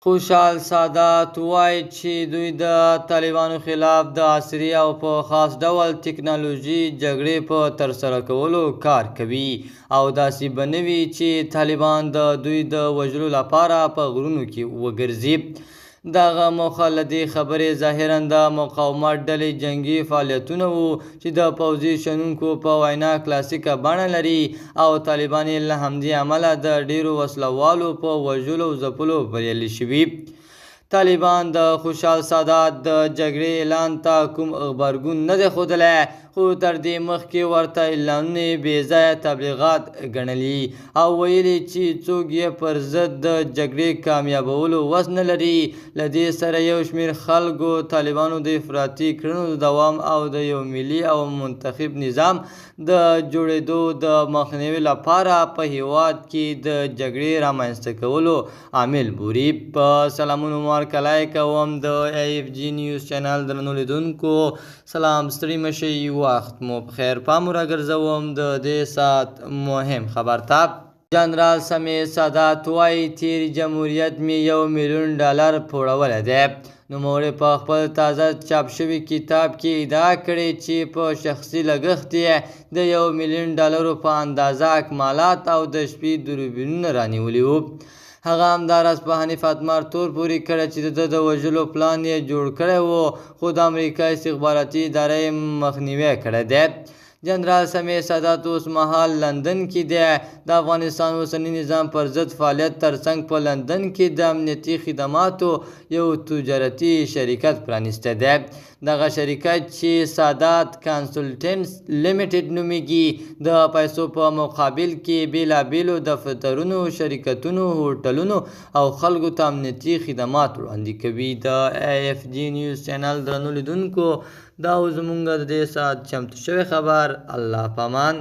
خوشحال سادات وایي چې دوی د طالبانو خلاف د عصري او په خاص ډول ټکنالوژي جګړې په ترسره کولو کار کوي او داسې به نه وي چې طالبان د دوی د وژلو لپاره په غرونو کې وګرځي. دغه موخه له دې خبرې ظاهراً د مقاومت ډلې جنګي فعالیتونه وو چې د پوځي شنونکو په وینا کلاسیکه بڼه لري او طالبان یې له همدې امله د ډیرو وسلوالو په وژلو او ځپلو بریالي شوي. طالبان د خوشحال سادات د جګړې اعلان ته کوم غبرګون نه دی ښودلی، خو تر دې مخکې ورته اعلانونه بې ځایه تبلیغات ګڼلي او ویلي چې څوک یې پر ضد د جګړې کامیابولو وس نه لري. له دې سره یو شمېر خلکو طالبانو د افراطي کړنو د دوام او د یو ملي او منتخب نظام د جوړېدو د مخنیوي لپاره په هیواد کې د جګړې رامنځته کولو عامل بولي. په سلامونو مارکلای کوم د ایف جی نیوز چینل درنو لیدونکو، سلام، ستړي مشئ، وخت مو بخیر. پام راګرځوم د دې ساعت مهم خبر ته. جنرال سمیع سادات وایي تیر جمهوریت مې $1,000,000 پوړولی دی. نوموړی په خپل تازه چاپ شوي کتاب کې ادعا کړې چې په شخصي لګښت یې د $1,000,000 په اندازه اکمالات او د شپې دوربینونه رانیولي وو. هغه همداراز په حنیف اتمر تور پورې کړی چې د وژلو پلان یې جوړ کړی و، خو د امریکا استخباراتي ادارې یې مخنیوی کړی دی. جنرال سمیع سادات اوس مهال لندن کې دی. د افغانستان اوسني نظام پر ضد فعالیت ترڅنګ په لندن کې د امنیتي خدماتو یو تجارتي شرکت پرانیستی دی. دغه شرکت چې سادات کنسلټنټس لیمیټډ نومیږي، د پیسو په مقابل کې بیلابیلو دفترونو، شرکتونو، هوټلونو او خلکو ته امنیتي خدمات وړاندې کوي. د ایف جی نیوز چینل درنو لیدونکو، دا و زموږ د دې ساعت چمتو شوی خبر. الله پامان.